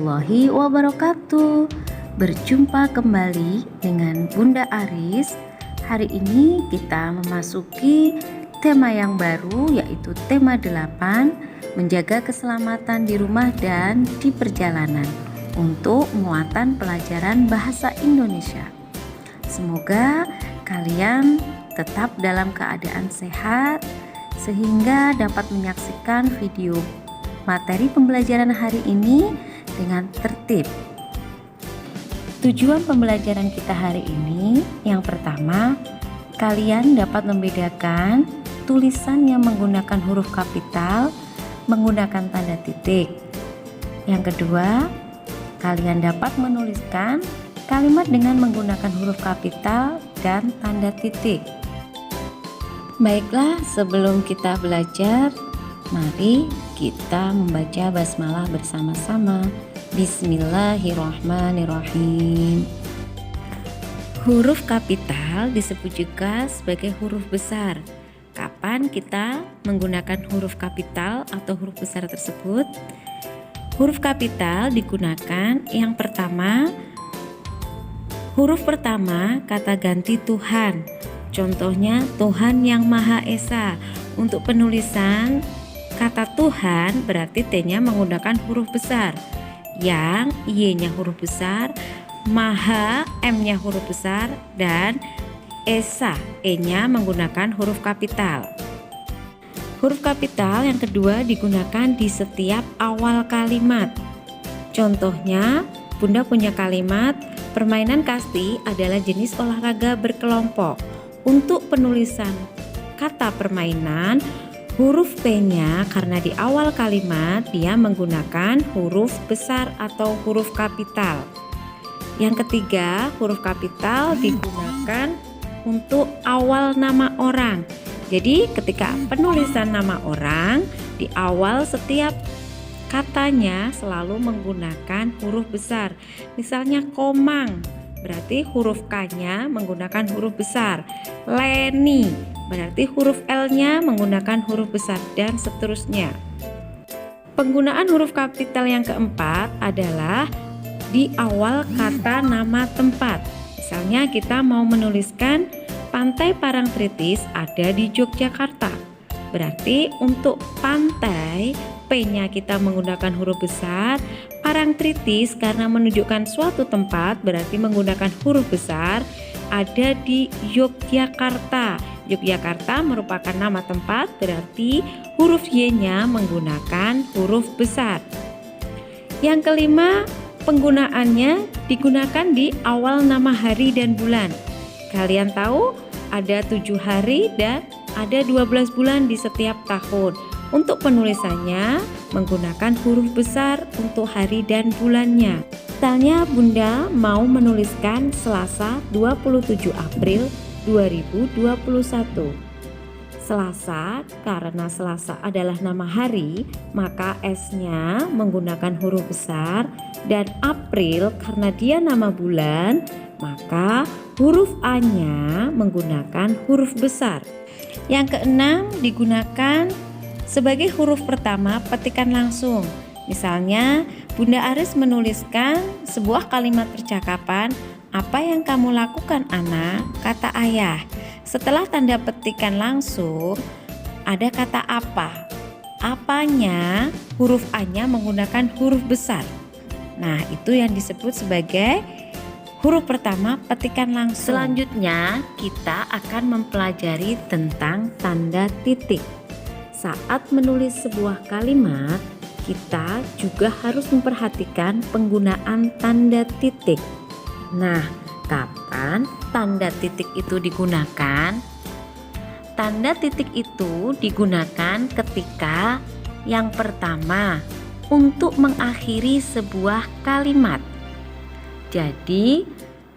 warahmatullahi wabarakatuh. Berjumpa kembali dengan Bunda Aris. Hari ini kita memasuki tema yang baru, yaitu tema 8, menjaga keselamatan di rumah dan di perjalanan untuk muatan pelajaran bahasa Indonesia. Semoga kalian tetap dalam keadaan sehat sehingga dapat menyaksikan video materi pembelajaran hari ini dengan tertib. Tujuan pembelajaran kita hari ini, yang pertama, kalian dapat membedakan tulisan yang menggunakan huruf kapital menggunakan tanda titik. Yang kedua, kalian dapat menuliskan kalimat dengan menggunakan huruf kapital dan tanda titik. Baiklah, sebelum kita belajar, mari kita membaca basmalah bersama-sama. Bismillahirrahmanirrahim. Huruf kapital disebut juga sebagai huruf besar. Kapan kita menggunakan huruf kapital atau huruf besar tersebut? Huruf kapital digunakan yang pertama, huruf pertama kata ganti Tuhan. Contohnya Tuhan yang Maha Esa. Untuk penulisan kata Tuhan berarti T-nya menggunakan huruf besar. Yang Y-nya huruf besar, Maha M-nya huruf besar, dan Esa E-nya menggunakan huruf kapital. Huruf kapital yang kedua digunakan di setiap awal kalimat. Contohnya, Bunda punya kalimat permainan kasti adalah jenis olahraga berkelompok. Untuk penulisan kata permainan, huruf P-nya karena di awal kalimat dia menggunakan huruf besar atau huruf kapital. Yang ketiga, huruf kapital digunakan untuk awal nama orang. Jadi ketika penulisan nama orang, di awal setiap katanya selalu menggunakan huruf besar. Misalnya Komang, berarti huruf K-nya menggunakan huruf besar. Leni, berarti huruf L-nya menggunakan huruf besar, dan seterusnya. Penggunaan huruf kapital yang keempat adalah di awal kata nama tempat. Misalnya kita mau menuliskan Pantai Parangtritis ada di Yogyakarta. Berarti untuk pantai, P-nya kita menggunakan huruf besar. Parangtritis karena menunjukkan suatu tempat berarti menggunakan huruf besar, ada di Yogyakarta. Yogyakarta merupakan nama tempat, berarti huruf Y-nya menggunakan huruf besar. Yang kelima, penggunaannya digunakan di awal nama hari dan bulan. Kalian tahu ada 7 hari dan ada 12 bulan di setiap tahun. Untuk penulisannya menggunakan huruf besar untuk hari dan bulannya. Misalnya Bunda mau menuliskan Selasa 27 April 2021. Selasa, karena Selasa adalah nama hari, maka S-nya menggunakan huruf besar, dan April karena dia nama bulan, maka huruf A-nya menggunakan huruf besar. Yang keenam, digunakan sebagai huruf pertama petikan langsung. Misalnya, Bunda Aris menuliskan sebuah kalimat percakapan, "Apa yang kamu lakukan, anak?" kata ayah. Setelah tanda petikan langsung, ada kata apa. Apanya, huruf A-nya menggunakan huruf besar. Nah, itu yang disebut sebagai huruf pertama petikan langsung. Selanjutnya, kita akan mempelajari tentang tanda titik. Saat menulis sebuah kalimat, kita juga harus memperhatikan penggunaan tanda titik. Nah, kapan tanda titik itu digunakan? Tanda titik itu digunakan ketika yang pertama, untuk mengakhiri sebuah kalimat. Jadi,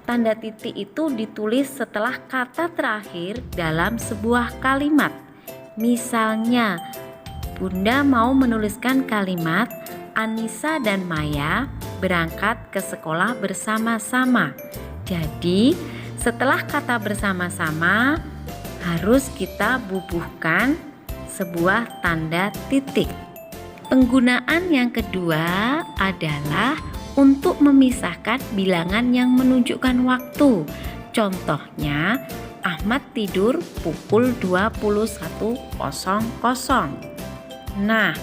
tanda titik itu ditulis setelah kata terakhir dalam sebuah kalimat. Misalnya, Bunda mau menuliskan kalimat Anissa dan Maya berangkat ke sekolah bersama-sama. Jadi, setelah kata bersama-sama harus kita bubuhkan sebuah tanda titik. Penggunaan yang kedua adalah untuk memisahkan bilangan yang menunjukkan waktu. Contohnya, Ahmad tidur pukul 21.00. Nah,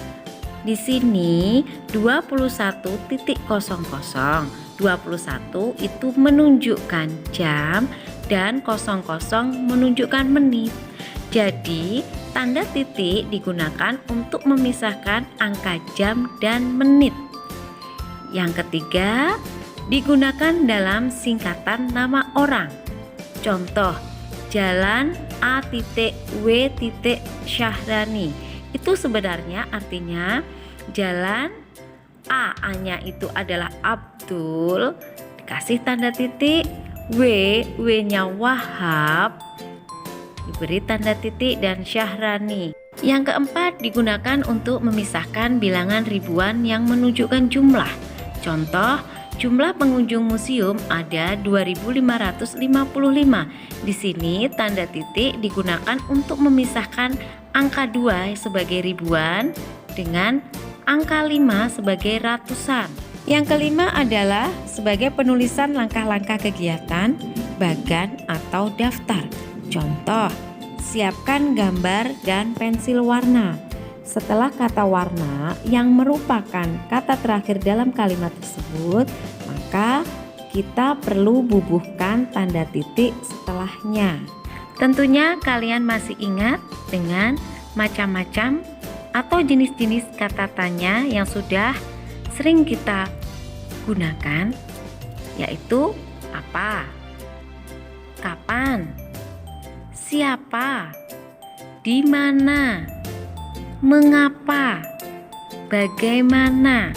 di sini 21.00, 21 itu menunjukkan jam dan 00 menunjukkan menit. Jadi, tanda titik digunakan untuk memisahkan angka jam dan menit. Yang ketiga, digunakan dalam singkatan nama orang. Contoh, Jalan A.W. Syahrani. Itu sebenarnya artinya jalan A-nya itu adalah Abdul, dikasih tanda titik, W-nya Wahab, diberi tanda titik, dan Syahrani. Yang keempat, digunakan untuk memisahkan bilangan ribuan yang menunjukkan jumlah. Contoh, jumlah pengunjung museum ada 2.555. Di sini tanda titik digunakan untuk memisahkan angka 2 sebagai ribuan dengan angka 5 sebagai ratusan. Yang kelima adalah sebagai penulisan langkah-langkah kegiatan, bagan atau daftar. Contoh, siapkan gambar dan pensil warna. Setelah kata warna yang merupakan kata terakhir dalam kalimat tersebut, maka kita perlu bubuhkan tanda titik setelahnya. Tentunya kalian masih ingat dengan macam-macam atau jenis-jenis kata tanya yang sudah sering kita gunakan, yaitu apa, kapan, siapa, di mana, mengapa, bagaimana.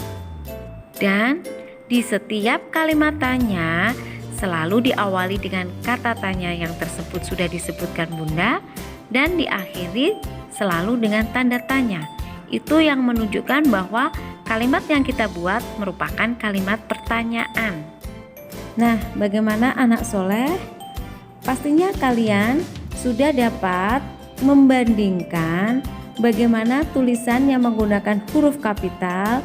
Dan di setiap kalimat tanya selalu diawali dengan kata tanya yang tersebut sudah disebutkan Bunda, dan diakhiri selalu dengan tanda tanya. Itu yang menunjukkan bahwa kalimat yang kita buat merupakan kalimat pertanyaan. Nah, bagaimana anak soleh? Pastinya kalian sudah dapat membandingkan bagaimana tulisan yang menggunakan huruf kapital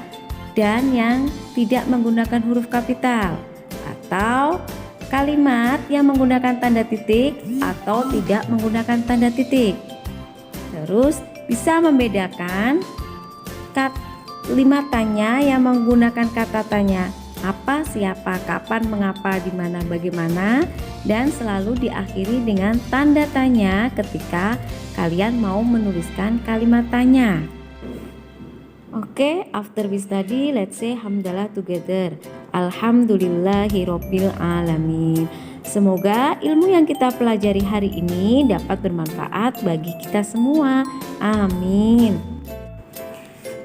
dan yang tidak menggunakan huruf kapital, atau kalimat yang menggunakan tanda titik atau tidak menggunakan tanda titik. Terus bisa membedakan kalimat tanya yang menggunakan kata tanya apa, siapa, kapan, mengapa, di mana, bagaimana, dan selalu diakhiri dengan tanda tanya ketika kalian mau menuliskan kalimat tanya. Oke, after we study, let's say hamdalah together. Alhamdulillahirabbil alamin. Semoga ilmu yang kita pelajari hari ini dapat bermanfaat bagi kita semua. Amin.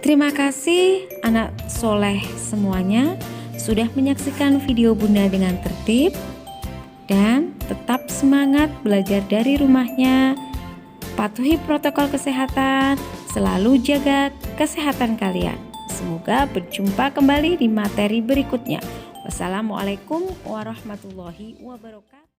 Terima kasih anak soleh semuanya sudah menyaksikan video Bunda dengan tertib, dan tetap semangat belajar dari rumahnya. Patuhi protokol kesehatan, selalu jaga kesehatan kalian. Semoga berjumpa kembali di materi berikutnya. Wassalamualaikum warahmatullahi wabarakatuh.